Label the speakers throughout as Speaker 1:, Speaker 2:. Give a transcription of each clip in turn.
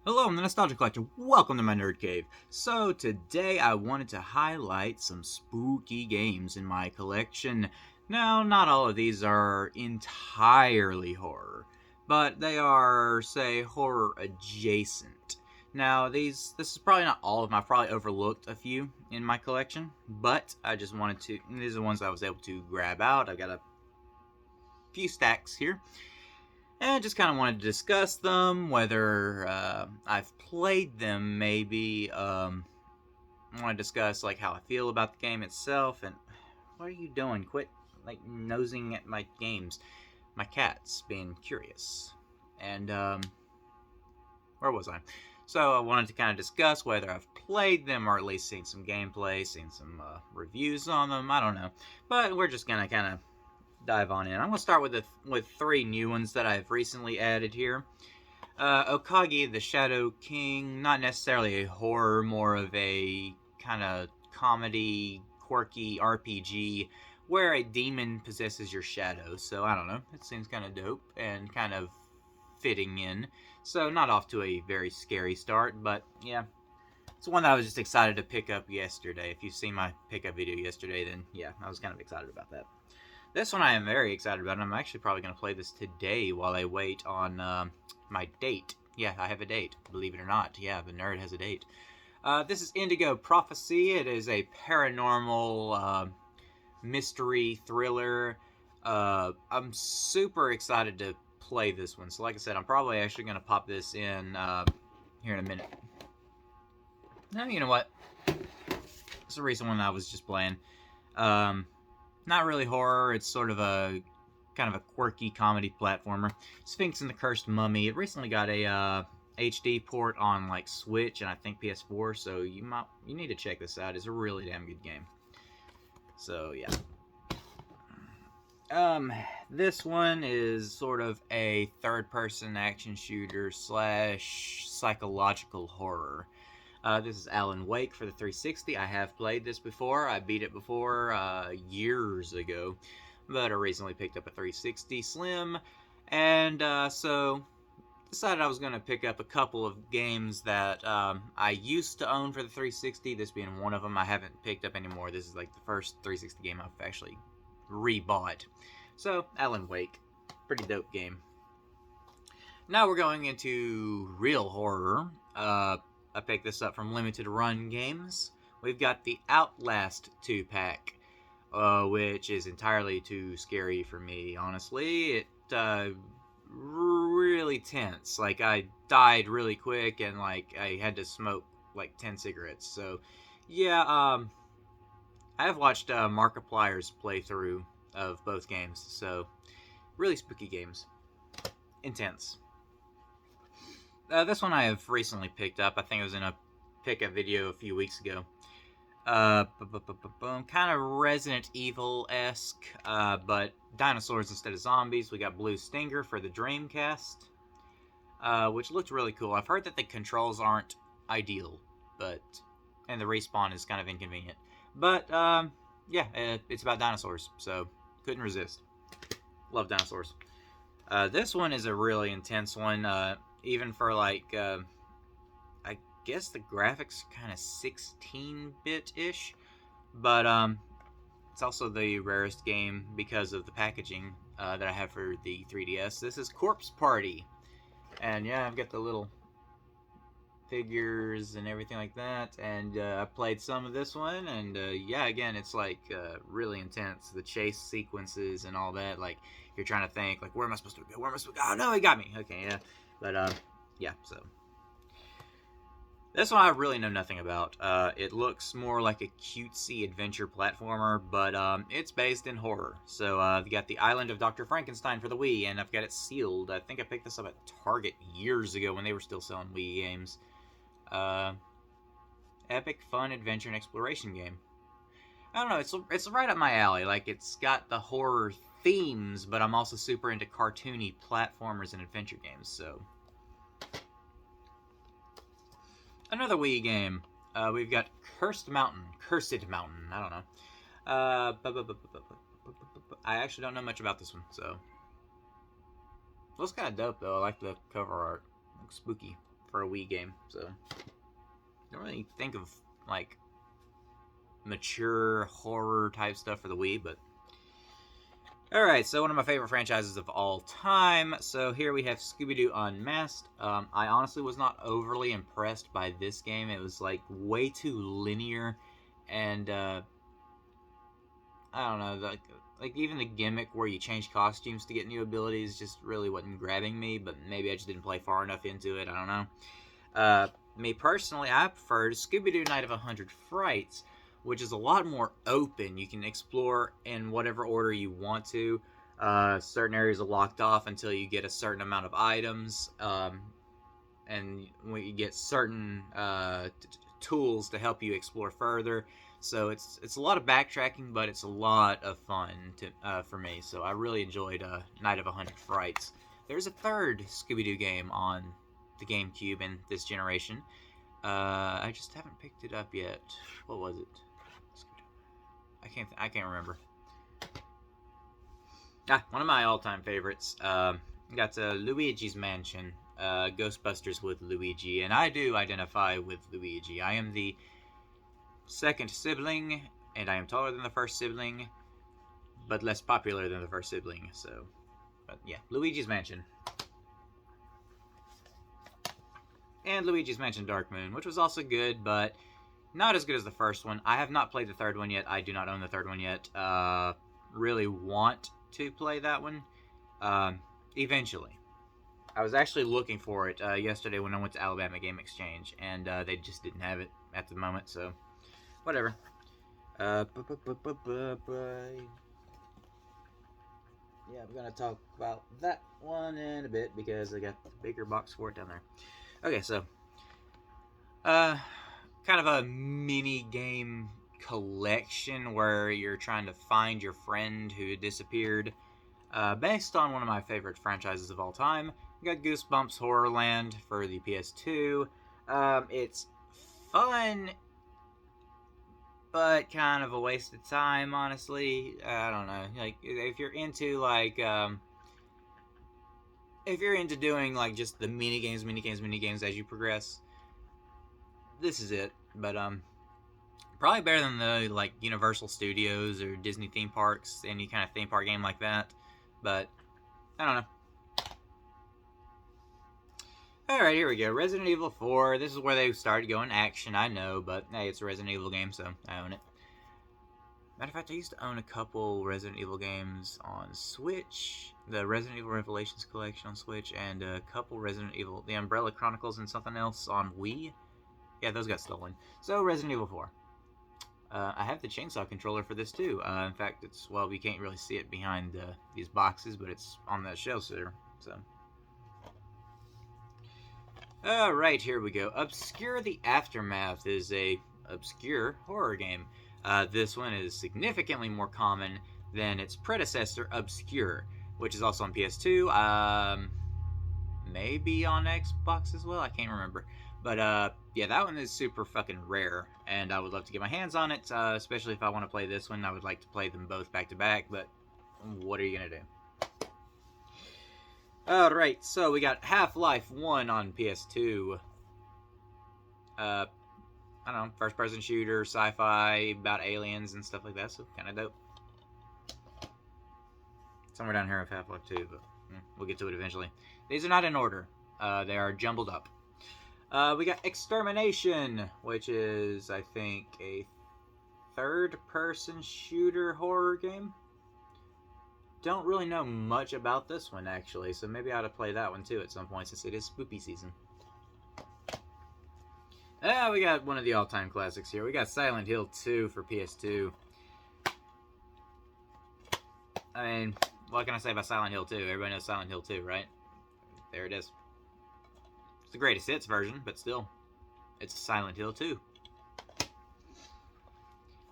Speaker 1: Hello, I'm the Nostalgia Collector. Welcome to my Nerd Cave. So, today I wanted to highlight some spooky games in my collection. Now, not all of these are entirely horror, but they are, say, horror adjacent. Now, this is probably not all of them. I've probably overlooked a few in my collection, but I just wanted to. These are the ones I was able to grab out. I've got a few stacks here. And I just kind of wanted to discuss them, whether I've played them, maybe. I want to discuss like how I feel about the game itself, and what are you doing? Quit like nosing at my games. My cat's being curious. And where was I? So I wanted to kind of discuss whether I've played them or at least seen some gameplay, seen some reviews on them. I don't know, but we're just gonna kind of dive on in. I'm gonna start with three new ones that I've recently added here. Okagi the Shadow King, not necessarily a horror, more of a kind of comedy, quirky RPG where a demon possesses your shadow. So I don't know, it seems kind of dope and kind of fitting in. So not off to a very scary start, but yeah, it's one that I was just excited to pick up yesterday. If you've seen my pickup video yesterday, then yeah, I was kind of excited about that. This one I am very excited about, and I'm actually probably going to play this today while I wait on my date. Yeah, I have a date, believe it or not. Yeah, the nerd has a date. This is Indigo Prophecy. It is a paranormal mystery thriller. I'm super excited to play this one. So, like I said, I'm probably actually going to pop this in here in a minute. Now, you know what? It's a recent one I was just playing. Not really horror. It's sort of a kind of a quirky comedy platformer. Sphinx and the Cursed Mummy. It recently got a HD port on like Switch and I think PS4, so you need to check this out. It's a really damn good game. So yeah. This one is sort of a third-person action shooter slash psychological horror. This is Alan Wake for the 360. I have played this before. I beat it before years ago, but I recently picked up a 360 Slim, and so decided I was going to pick up a couple of games that I used to own for the 360. This being one of them. I haven't picked up anymore. This is like the first 360 game I've actually rebought. So Alan Wake, pretty dope game. Now we're going into real horror. I picked this up from Limited Run Games. We've got the Outlast 2-pack, which is entirely too scary for me, honestly. It, really tense. Like, I died really quick, and, like, I had to smoke, like, 10 cigarettes. So, yeah, I have watched Markiplier's playthrough of both games, so really spooky games. Intense. This one I have recently picked up. I think it was in a pickup video a few weeks ago. Kind of Resident Evil-esque, but dinosaurs instead of zombies. We got Blue Stinger for the Dreamcast, which looked really cool. I've heard that the controls aren't ideal, and the respawn is kind of inconvenient. But yeah, it's about dinosaurs, so couldn't resist. Love dinosaurs. This one is a really intense one. Even for like, I guess the graphics are kind of 16-bit ish, but it's also the rarest game because of the packaging that I have for the 3DS. This is Corpse Party, and yeah, I've got the little figures and everything like that, and I played some of this one, and yeah, again, it's like really intense. The chase sequences and all that, like you're trying to think, like, where am I supposed to go? Where am I supposed to go? Oh no, he got me. Okay, yeah, but yeah, so this one I really know nothing about. It looks more like a cutesy adventure platformer, but it's based in horror. So I've got The Island of Dr. Frankenstein for the Wii, and I've got it sealed. I think I picked this up at Target years ago when they were still selling Wii games. Uh, Epic fun adventure and exploration game. I don't know. It's right up my alley. Like, it's got the horror themes, but I'm also super into cartoony platformers and adventure games. So another Wii game. We've got Cursed Mountain. I don't know. I actually don't know much about this one, so looks kind of dope though. I like the cover art. Looks spooky. for a Wii game. So don't really think of like mature horror type stuff for the Wii, but alright, so one of my favorite franchises of all time. So here we have Scooby-Doo Unmasked. I honestly was not overly impressed by this game. It was like way too linear, and I don't know, like even the gimmick where you change costumes to get new abilities just really wasn't grabbing me, but maybe I just didn't play far enough into it, I don't know. Me personally, I preferred Scooby-Doo Night of 100 Frights, which is a lot more open. You can explore in whatever order you want to. Certain areas are locked off until you get a certain amount of items, and when you get certain tools to help you explore further. So it's a lot of backtracking, but it's a lot of fun for me. So I really enjoyed Night of 100 Frights. There's a third Scooby-Doo game on the GameCube in this generation. I just haven't picked it up yet. What was it? I can't remember. One of my all-time favorites. Got Luigi's Mansion. Ghostbusters with Luigi, and I do identify with Luigi. I am the second sibling, and I am taller than the first sibling, but less popular than the first sibling. So, but yeah, Luigi's Mansion. And Luigi's Mansion Dark Moon, which was also good, but not as good as the first one. I have not played the third one yet. I do not own the third one yet. Really want to play that one eventually. I was actually looking for it yesterday when I went to Alabama Game Exchange, and they just didn't have it at the moment, so whatever. Yeah, I'm going to talk about that one in a bit because I got the bigger box for it down there. Okay, so kind of a mini game collection where you're trying to find your friend who disappeared, based on one of my favorite franchises of all time. You got Goosebumps Horrorland for the PS2. It's fun, but kind of a waste of time, honestly. I don't know. Like, if you're into if you're into doing like just the mini games as you progress, this is it. But probably better than the like Universal Studios or Disney theme parks, any kind of theme park game like that. But I don't know. Alright, here we go. Resident Evil 4. This is where they started going action, I know, but hey, it's a Resident Evil game, so I own it. Matter of fact, I used to own a couple Resident Evil games on Switch. The Resident Evil Revelations Collection on Switch, and a couple Resident Evil, the Umbrella Chronicles and something else on Wii. Yeah, those got stolen. So, Resident Evil 4. I have the chainsaw controller for this too. In fact, it's, well, you can't really see it behind these boxes, but it's on that shelf there, so. Alright, here we go. Obscure the Aftermath is a obscure horror game. This one is significantly more common than its predecessor, Obscure, which is also on PS2, maybe on Xbox as well, I can't remember. But, yeah, that one is super fucking rare, and I would love to get my hands on it, especially if I want to play this one. I would like to play them both back-to-back, but what are you gonna do? Alright, so we got Half-Life 1 on PS2. I don't know, first-person shooter, sci-fi, about aliens and stuff like that, so kind of dope. Somewhere down here with Half-Life 2, but we'll get to it eventually. These are not in order. They are jumbled up. We got Extermination, which is, I think, a third-person shooter horror game. Don't really know much about this one, actually, so maybe I ought to play that one, too, at some point, since it is spooky season. We got one of the all-time classics here. We got Silent Hill 2 for PS2. I mean, what can I say about Silent Hill 2? Everybody knows Silent Hill 2, right? There it is. It's the greatest hits version, but still, it's Silent Hill 2.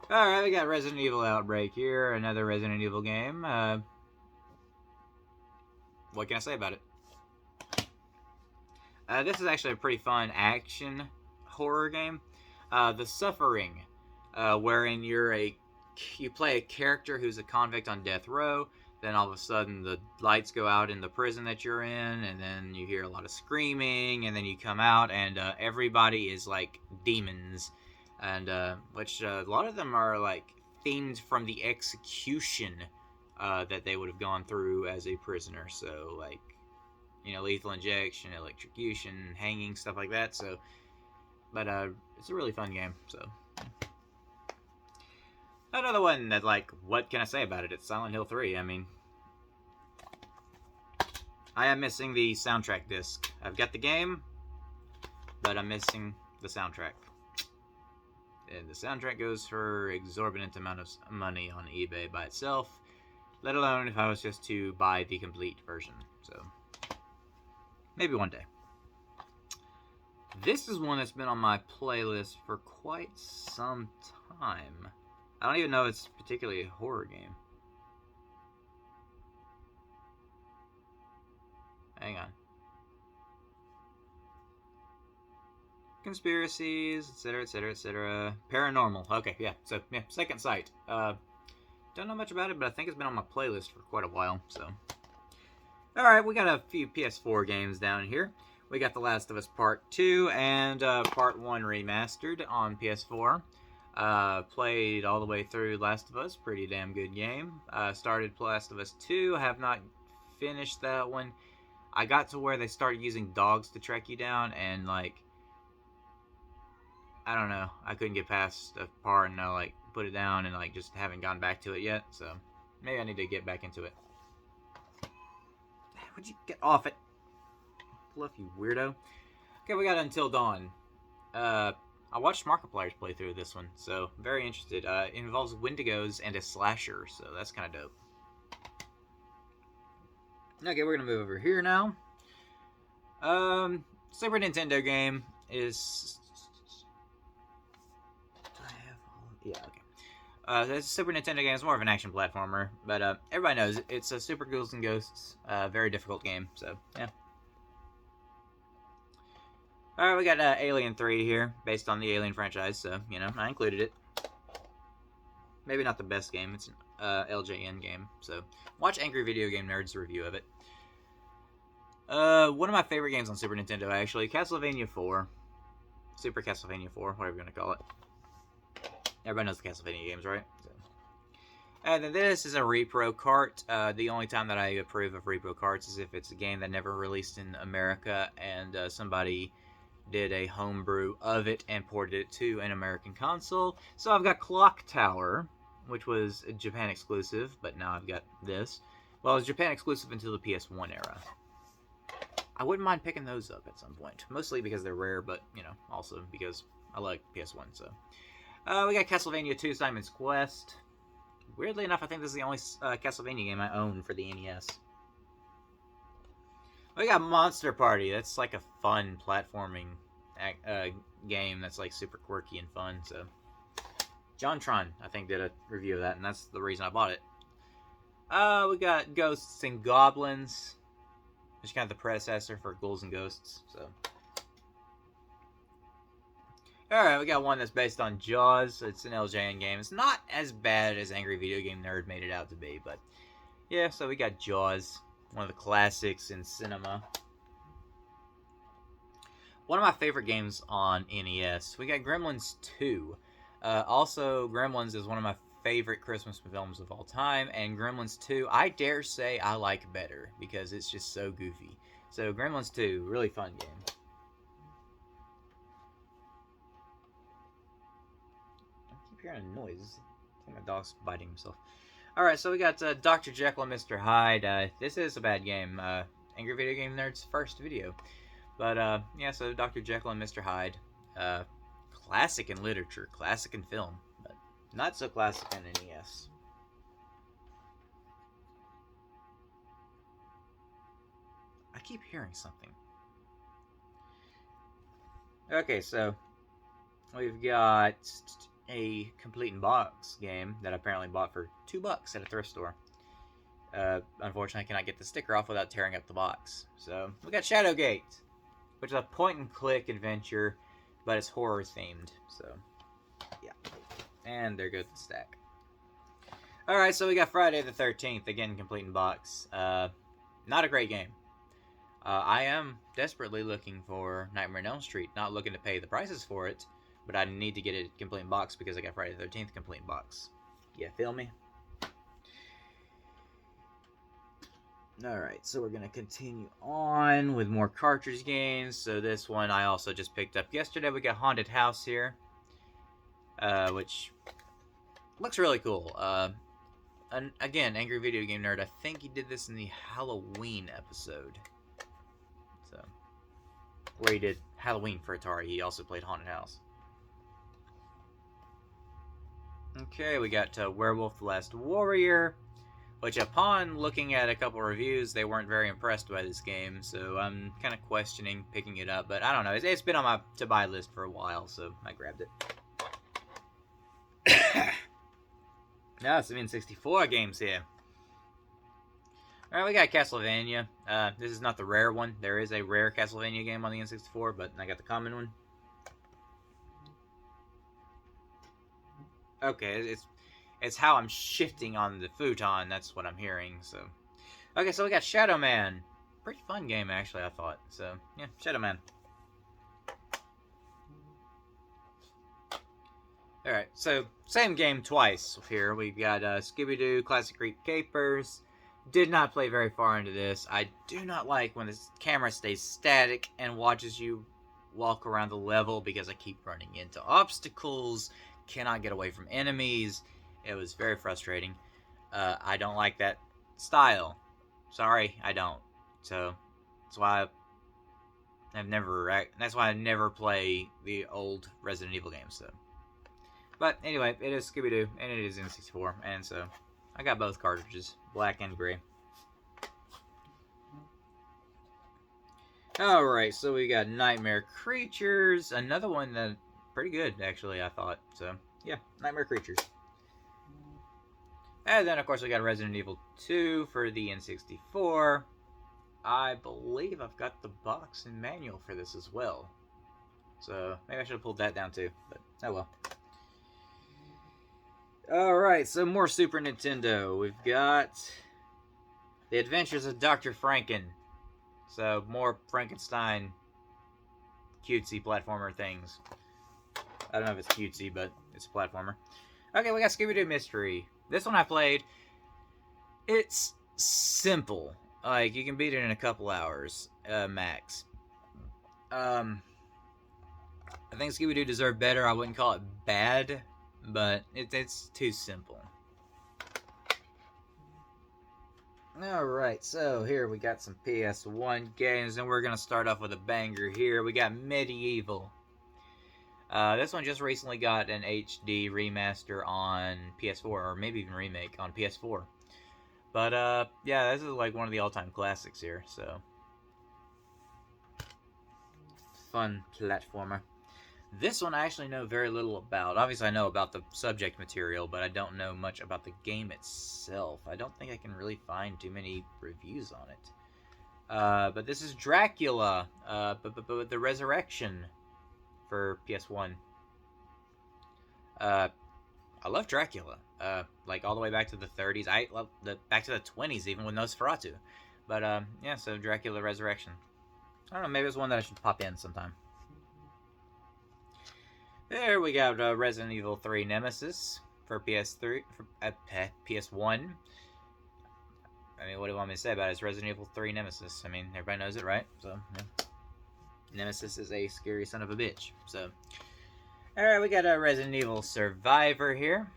Speaker 1: Alright, we got Resident Evil Outbreak here, another Resident Evil game. What can I say about it? This is actually a pretty fun action horror game. The Suffering, wherein you play a character who's a convict on death row. then all of a sudden the lights go out in the prison that you're in, and then you hear a lot of screaming, and then you come out, and everybody is like demons, and which a lot of them are like themed from the execution that they would have gone through as a prisoner. So like, you know, lethal injection, electrocution, hanging, stuff like that. So, but it's a really fun game. So. Another one that, like, what can I say about it? It's Silent Hill 3. I mean, I am missing the soundtrack disc. I've got the game, but I'm missing the soundtrack. And the soundtrack goes for exorbitant amount of money on eBay by itself, let alone if I was just to buy the complete version. So, maybe one day. This is one that's been on my playlist for quite some time. I don't even know if it's particularly a horror game. Hang on. Conspiracies, etc., etc., etc. Paranormal. Okay, yeah. So, yeah, Second Sight. Don't know much about it, but I think it's been on my playlist for quite a while, so. Alright, we got a few PS4 games down here. We got The Last of Us Part 2 and Part 1 remastered on PS4. Played all the way through Last of Us, pretty damn good game. Started Last of Us 2, have not finished that one. I got to where they started using dogs to track you down, and like, I don't know, I couldn't get past the part, and I like put it down, and like just haven't gone back to it yet. So maybe I need to get back into it. Would you get off it, fluffy weirdo? Okay, we got Until Dawn. I watched Markiplier's play through this one, so very interested. It involves Wendigos and a slasher, so that's kind of dope. Okay, we're gonna move over here now. Super Nintendo game is. Do I have all? Yeah, okay. This Super Nintendo game is more of an action platformer, but everybody knows it's a Super Ghouls and Ghosts, very difficult game. So yeah. Alright, we got Alien 3 here, based on the Alien franchise, so, you know, I included it. Maybe not the best game, it's an LJN game, so watch Angry Video Game Nerd's review of it. One of my favorite games on Super Nintendo, actually, Castlevania 4. Super Castlevania 4, whatever you want to call it. Everybody knows the Castlevania games, right? So. And then this is a repro cart. The only time that I approve of repro carts is if it's a game that never released in America, and somebody did a homebrew of it and ported it to an American console. So I've got Clock Tower, which was a Japan exclusive, but now I've got this. Well, it was Japan exclusive until the PS1 era. I wouldn't mind picking those up at some point. Mostly because they're rare, but, you know, also because I like PS1, so. We got Castlevania 2 Simon's Quest. Weirdly enough, I think this is the only Castlevania game I own for the NES. We got Monster Party. That's like a fun platforming game that's like super quirky and fun. So, JonTron, I think, did a review of that, and that's the reason I bought it. We got Ghosts and Goblins, which is kind of the predecessor for Ghouls and Ghosts. So, alright, we got one that's based on Jaws. It's an LJN game. It's not as bad as Angry Video Game Nerd made it out to be, but yeah, so we got Jaws. One of the classics in cinema. One of my favorite games on NES. We got Gremlins 2. Also, Gremlins is one of my favorite Christmas films of all time. And Gremlins 2, I dare say I like better. Because it's just so goofy. So, Gremlins 2, really fun game. I keep hearing a noise. I think my dog's biting himself. Alright, so we got Dr. Jekyll and Mr. Hyde. This is a bad game. Angry Video Game Nerd's first video. But, yeah, so Dr. Jekyll and Mr. Hyde. Classic in literature, classic in film, but not so classic in NES. I keep hearing something. Okay, so we've got a complete in box game that I apparently bought for $2 at a thrift store. Unfortunately, I cannot get the sticker off without tearing up the box. So we got Shadowgate, which is a point-and-click adventure, but it's horror-themed. So yeah, and there goes the stack. Alright, so we got Friday the 13th, again, complete in box. Not a great game. I am desperately looking for Nightmare on Elm Street. Not looking to pay the prices for it, but I need to get it complete in box because I got Friday the 13th complete in box. Yeah, feel me? Alright, so we're going to continue on with more cartridge games. So this one I also just picked up yesterday. We got Haunted House here, which looks really cool. And again, Angry Video Game Nerd, I think he did this in the Halloween episode. So, where he did Halloween for Atari, he also played Haunted House. Okay, we got Werewolf the Last Warrior, which upon looking at a couple reviews, they weren't very impressed by this game, so I'm kind of questioning picking it up, but I don't know, it's been on my to-buy list for a while, so I grabbed it. Now, some N64 games here. Alright, we got Castlevania. This is not the rare one. There is a rare Castlevania game on the N64, but I got the common one. Okay, it's how I'm shifting on the futon. That's what I'm hearing, so. Okay, so we got Shadow Man. Pretty fun game, actually, I thought. So, yeah, Shadow Man. Alright, so same game twice here. We've got Scooby-Doo Classic Creep Capers. Did not play very far into this. I do not like when the camera stays static and watches you walk around the level because I keep running into obstacles, cannot get away from enemies. It was very frustrating. I don't like that style. Sorry, I don't. So that's why I never play the old Resident Evil games. So. But anyway, it is Scooby-Doo, and it is N64, and so I got both cartridges, black and gray. Alright, so we got Nightmare Creatures, another one that pretty good, actually, I thought. So, yeah, Nightmare Creatures. And then, of course, we got Resident Evil 2 for the N64. I believe I've got the box and manual for this as well. So, maybe I should have pulled that down too, but oh well. Alright, so more Super Nintendo. We've got The Adventures of Dr. Franken. So, more Frankenstein cutesy platformer things. I don't know if it's cutesy, but it's a platformer. Okay, we got Scooby-Doo Mystery. This one I played. It's simple. Like, you can beat it in a couple hours, max. I think Scooby-Doo deserved better. I wouldn't call it bad, but it's too simple. Alright, so here we got some PS1 games, and we're going to start off with a banger here. We got Medieval. This one just recently got an HD remaster on PS4, or maybe even remake on PS4. But, yeah, this is like one of the all-time classics here, so. Fun platformer. This one I actually know very little about. Obviously, I know about the subject material, but I don't know much about the game itself. I don't think I can really find too many reviews on it. But this is Dracula, but the Resurrection for PS1. I love Dracula. Like all the way back to the 30s. I love back to the 20s even with Nosferatu. But yeah, so Dracula Resurrection. I don't know, maybe it's one that I should pop in sometime. There we got Resident Evil 3 Nemesis for PS3, for PS1. I mean, what do you want me to say about it? It's Resident Evil 3 Nemesis. I mean, everybody knows it, right? So, yeah. Nemesis is a scary son of a bitch. So, alright, we got a Resident Evil Survivor here.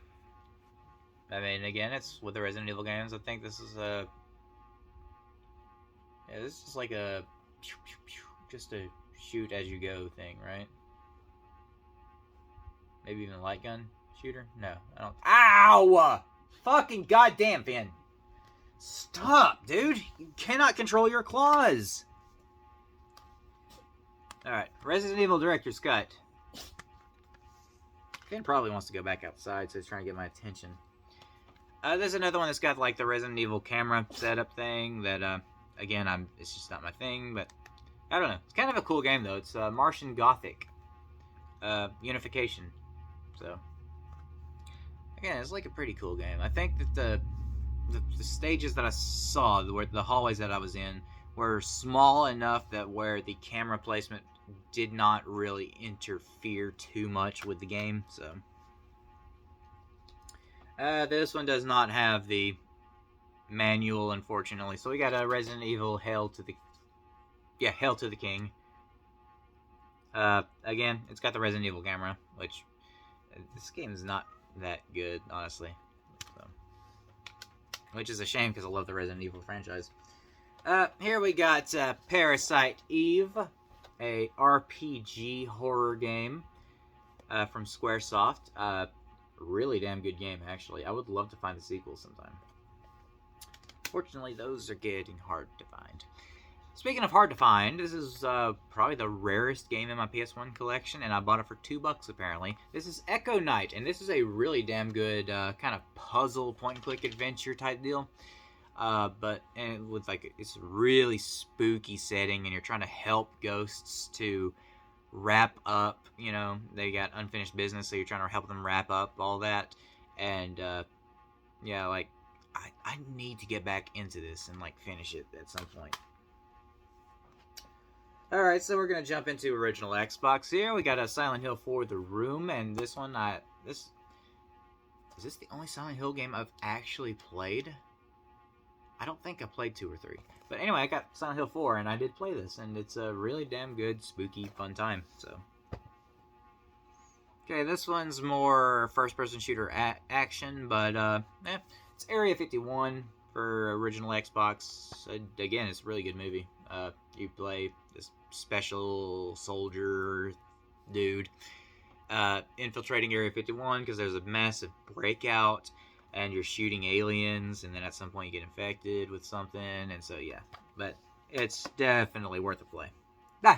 Speaker 1: I mean, again, it's with the Resident Evil games. I think this is a... Yeah, this is like a... Just a shoot-as-you-go thing, right? Maybe even a light gun shooter? No, I don't... Ow! Fucking goddamn, Finn. Stop, dude. You cannot control your claws. Alright, Resident Evil Director's Cut. Finn probably wants to go back outside, so he's trying to get my attention. There's another one that's got, like, the Resident Evil camera setup thing that, again, it's just not my thing, but I don't know. It's kind of a cool game, though. It's Martian Gothic. Unification. So, again, it's like a pretty cool game. I think that the stages that I saw, the hallways that I was in, were small enough that where the camera placement did not really interfere too much with the game. So this one does not have the manual, unfortunately. So we got a Resident Evil Hail to the King. Again, it's got the Resident Evil camera, which this game is not that good, honestly. So, which is a shame because I love the Resident Evil franchise. Here we got Parasite Eve, a RPG horror game from Squaresoft. Really damn good game, actually. I would love to find the sequel sometime. Fortunately, those are getting hard to find. Speaking of hard to find, this is probably the rarest game in my PS1 collection, and I bought it for $2 apparently. This is Echo Knight, and this is a really damn good kind of puzzle point-and-click adventure type deal. And with like it's really spooky setting, and you're trying to help ghosts to wrap up. You know, they got unfinished business, so you're trying to help them wrap up all that. And yeah, like I need to get back into this and like finish it at some point. Alright, so we're going to jump into original Xbox here. We got a Silent Hill 4 The Room, and this one, is this the only Silent Hill game I've actually played? I don't think I played 2 or 3. But anyway, I got Silent Hill 4, and I did play this, and it's a really damn good, spooky, fun time, so. Okay, this one's more first-person shooter action, but, it's Area 51 for original Xbox. Again, it's a really good movie. You play this special soldier dude infiltrating Area 51 because there's a massive breakout and you're shooting aliens, and then at some point you get infected with something, and so yeah, but it's definitely worth a play.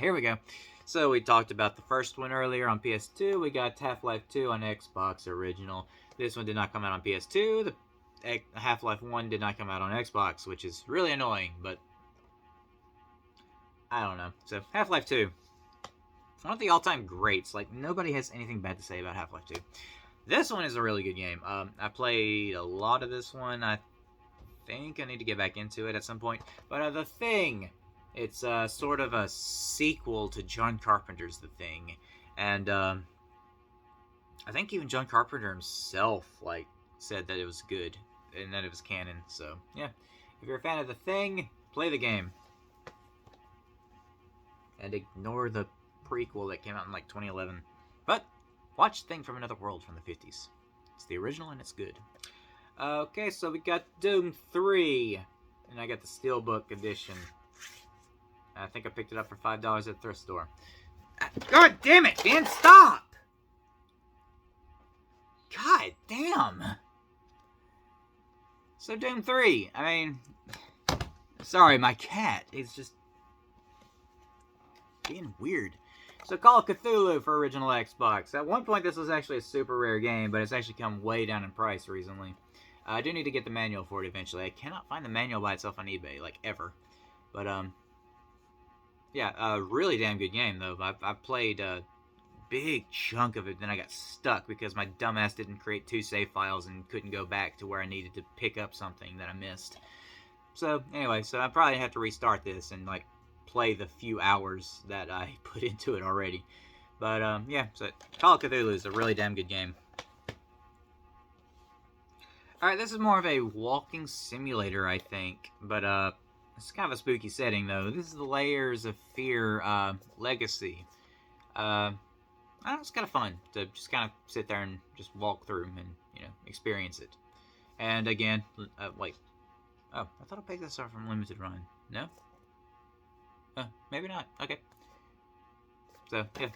Speaker 1: Here we go. So we talked about the first one earlier on PS2. We got Half-Life 2 on Xbox original. This one did not come out on PS2. The Half-Life 1 did not come out on Xbox, which is really annoying, but I don't know. So, Half-Life 2. One of the all-time greats. Like, nobody has anything bad to say about Half-Life 2. This one is a really good game. I played a lot of this one. I think I need to get back into it at some point. But The Thing. It's sort of a sequel to John Carpenter's The Thing. And I think even John Carpenter himself, like, said that it was good. And that it was canon. So, yeah. If you're a fan of The Thing, play the game. And ignore the prequel that came out in like 2011. But watch Thing from Another World from the 50s. It's the original and it's good. Okay, so we got Doom 3. And I got the Steelbook edition. I think I picked it up for $5 at the thrift store. God damn it, man, stop! God damn! So Doom 3, I mean... Sorry, my cat is just... being weird. So Call of Cthulhu for original Xbox. At one point this was actually a super rare game, but it's actually come way down in price recently. I do need to get the manual for it eventually. I cannot find the manual by itself on eBay, like ever. But yeah, a really damn good game though. I've played a big chunk of it, then I got stuck because my dumbass didn't create 2 save files and couldn't go back to where I needed to pick up something that I missed. So anyway, so I probably have to restart this and like play the few hours that I put into it already. But yeah, so Call of Cthulhu is a really damn good game. Alright, this is more of a walking simulator, I think. But it's kind of a spooky setting though. This is the Layers of Fear Legacy. I don't know, it's kind of fun to just kind of sit there and just walk through and, you know, experience it. And again, wait. Oh, I thought I picked this up from Limited Run. No? Maybe not. Okay. So, yeah.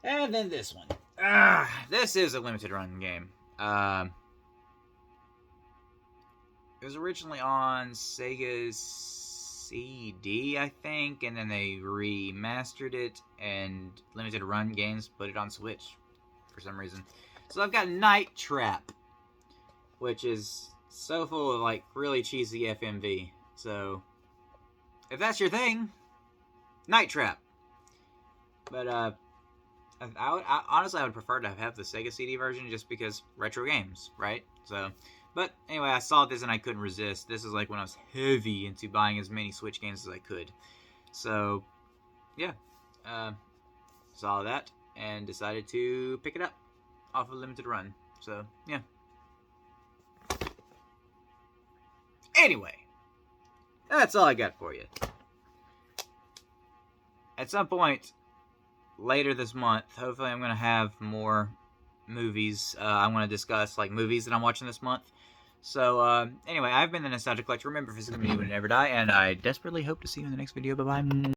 Speaker 1: And then this one. This is a limited run game. It was originally on Sega's CD, I think, and then they remastered it, and Limited Run Games put it on Switch for some reason. So I've got Night Trap, which is so full of, like, really cheesy FMV. So, if that's your thing, Night Trap. But, Honestly, I would prefer to have the Sega CD version just because retro games, right? So, but anyway, I saw this and I couldn't resist. This is like when I was heavy into buying as many Switch games as I could. So, yeah, uh, saw that and decided to pick it up off a limited run. So, yeah. Anyway, that's all I got for you. At some point later this month, hopefully, I'm gonna have more movies. I want to discuss like movies that I'm watching this month. So anyway, I've been the Nostalgia Collector. Remember, physically, you would never die, and I desperately hope to see you in the next video. Bye bye.